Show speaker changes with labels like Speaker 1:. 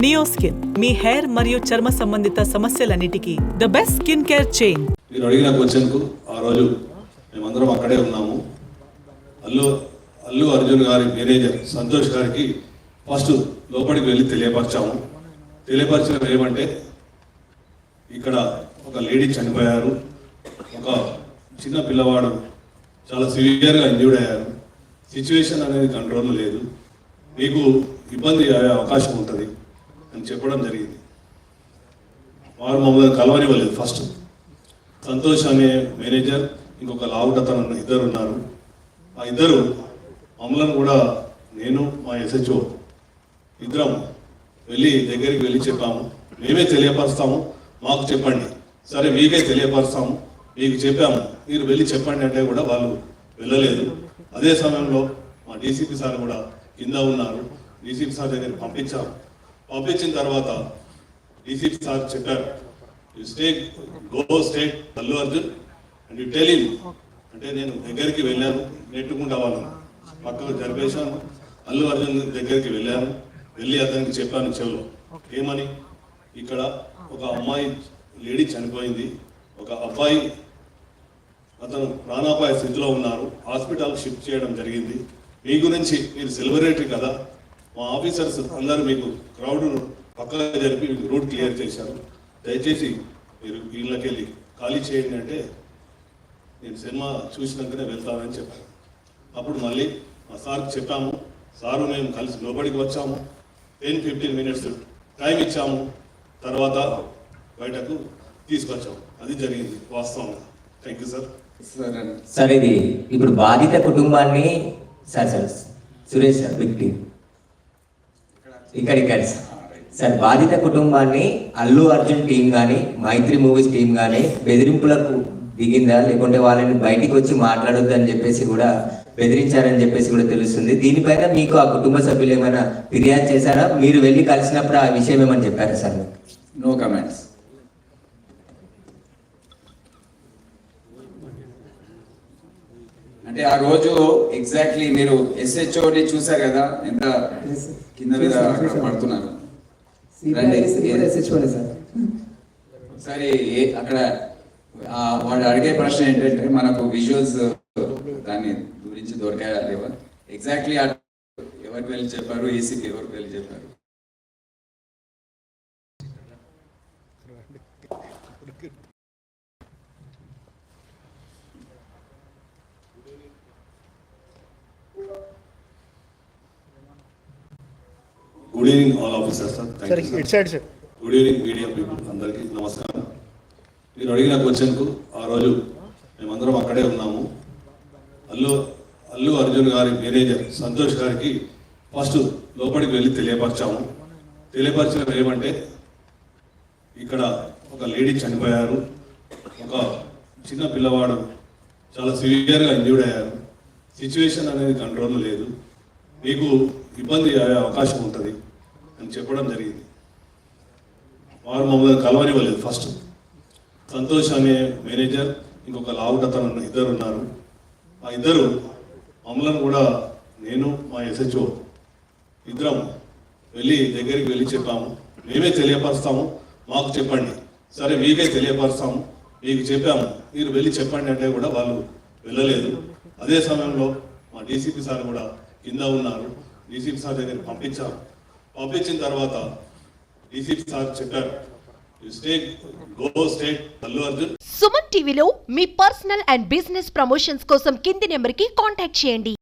Speaker 1: Neo skin మీ hair మరియు చర్మ సంబంధిత సమస్యలన్నిటికీ the best skin care chain.
Speaker 2: మీరు అడిగిన క్వశ్చన్కు ఆ రోజు మేమందరం అక్కడే ఉన్నాము. అల్లు అర్జున్ గారి మేనేజర్ సంతోష్ గారికి ఫస్ట్ లోపలికి వెళ్ళి తెలియపరిచాము. తెలియపరిచడం ఏమంటే ఇక్కడ ఒక లేడీ చనిపోయారు, ఒక చిన్న పిల్లవాడు చాలా సివియర్గా ఇంజ్యూర్డ్ అయ్యారు, సిచ్యువేషన్ అనేది కంట్రోల్ లేదు, మీకు ఇబ్బంది అయ్యే అవకాశం ఉంటుంది అని చెప్పడం జరిగింది. వారు మమ్మల్ని కలవనివ్వలేదు. ఫస్ట్ సంతోష్ అనే మేనేజర్, ఇంకొక లావుటతను ఇద్దరు ఉన్నారు. ఆ ఇద్దరు మమ్మల్ని కూడా, నేను మా SHO ఇద్దరం దగ్గరికి వెళ్ళి చెప్పాము, మేమే తెలియపరుస్తాము, మాకు చెప్పండి. సరే మీకే తెలియపరుస్తాము, మీకు చెప్పాము, మీరు వెళ్ళి చెప్పండి అంటే కూడా వాళ్ళు వెళ్ళలేదు. అదే సమయంలో మా DCP సార్ కూడా కింద ఉన్నారు. DCP సార్ దగ్గరికి పంపించాము. పంపించిన తర్వాత DCP సార్ చెప్పారు, you state Allu Arjun and you tell him. అంటే నేను దగ్గరికి వెళ్ళాను, నెట్టుకుంటా వాళ్ళను పక్కకు జరిపేశాను. అల్లు అర్జున్ దగ్గరికి వెళ్ళాను, వెళ్ళి అతనికి చెప్పాను చెవులో, ఏమని, ఇక్కడ ఒక అమ్మాయి లేడీ చనిపోయింది, ఒక అబ్బాయి అతను ప్రాణాపాయ స్థితిలో ఉన్నారు, హాస్పిటల్ షిఫ్ట్ చేయడం జరిగింది. మీ గురించి, మీరు సెలబ్రిటీ కదా, మా ఆఫీసర్స్ అందరూ మీకు క్రౌడ్ పక్కగా జరిపి మీకు రూట్ క్లియర్ చేశారు, దయచేసి మీరు వీళ్ళకి వెళ్ళి ఖాళీ చేయండి అంటే నేను సినిమా చూసినాకనే వెళ్తానని చెప్పాను. అప్పుడు మళ్ళీ మా సార్కి చెప్పాము, సారు మేము కలిసి లోపలికి వచ్చాము, 10-15 minutes టైం ఇచ్చాము, తర్వాత బయటకు తీసుకొచ్చాము. అది జరిగింది వాస్తవం. Thank you sir.
Speaker 3: సార్ ఇది ఇప్పుడు బాధిత కుటుంబాన్ని సార్ సురేష్ సార్ విక్టిమ్ ఇక్కడ సార్ బాధిత కుటుంబాన్ని అల్లు అర్జున్ టీం కానీ మైత్రి మూవీస్ టీం కానీ బెదిరింపులకు దిగిందా, లేకుంటే వాళ్ళని బయటికి వచ్చి మాట్లాడొద్దు అని చెప్పేసి కూడా బెదిరించారని చెప్పేసి కూడా తెలుస్తుంది. దీనిపైన మీకు ఆ కుటుంబ సభ్యులు ఏమైనా ఫిర్యాదు చేశారా? మీరు వెళ్ళి కలిసినప్పుడు ఆ విషయం ఏమని చెప్పారా సార్?
Speaker 4: No comments. అంటే ఆ రోజు ఎగ్జాక్ట్లీ మీరు SHOని చూసారు కదా, ఎంత కింద మీద పడుతున్నారు. ఒకసారి అక్కడ వాడు అడిగే ప్రశ్న ఏంటంటే, మనకు విజువల్స్ దాని గురించి దొరికాయా లేవా, ఎగ్జాక్ట్లీ ఎవరికి వెళ్ళి చెప్పారు, ఏసీకి ఎవరికి వెళ్ళి చెప్పారు.
Speaker 2: Good evening all officers sir. Good evening media people అందరికీ నమస్కారం. మీరు అడిగిన క్వశ్చన్కు ఆ రోజు మేమందరం అక్కడే ఉన్నాము. అల్లు అర్జున్ గారి మేనేజర్ సంతోష్ గారికి ఫస్ట్ లోపలికి వెళ్ళి తెలియపరిచాము. తెలియపరచడం ఏమంటే ఇక్కడ ఒక లేడీ చనిపోయారు, ఒక చిన్న పిల్లవాడు చాలా సివియర్గా ఇంజ్యూర్డ్ అయ్యారు, సిచ్యువేషన్ అనేది కంట్రోల్ లేదు, మీకు ఇబ్బంది అయ్యే అవకాశం ఉంటుంది అని చెప్పడం జరిగింది. వారు మమ్మల్ని కలవనివ్వలేదు. ఫస్ట్ సంతోష్ అనే మేనేజర్, ఇంకొక లావుటతను ఇద్దరు ఉన్నారు. ఆ ఇద్దరు మమ్మల్ని కూడా, నేను మా SHO ఇద్దరం దగ్గరికి వెళ్ళి చెప్పాము, మేమే తెలియపరుస్తాము, మాకు చెప్పండి. సరే మీకే తెలియపరుస్తాము, మీకు చెప్పాము, మీరు వెళ్ళి చెప్పండి అంటే కూడా వాళ్ళు వెళ్ళలేదు. అదే సమయంలో మా DCP సార్ కూడా కింద ఉన్నారు. DCP సార్ దగ్గరికి పంపించాము. పంపించిన తర్వాత DCP సార్ చెప్పారు, యు స్టేట్ అల్లు అర్జున్.
Speaker 5: సుమన్ టీవీలో మీ పర్సనల్ అండ్ బిజినెస్ ప్రమోషన్స్ కోసం కింది నెంబర్కి కాంటాక్ట్ చేయండి.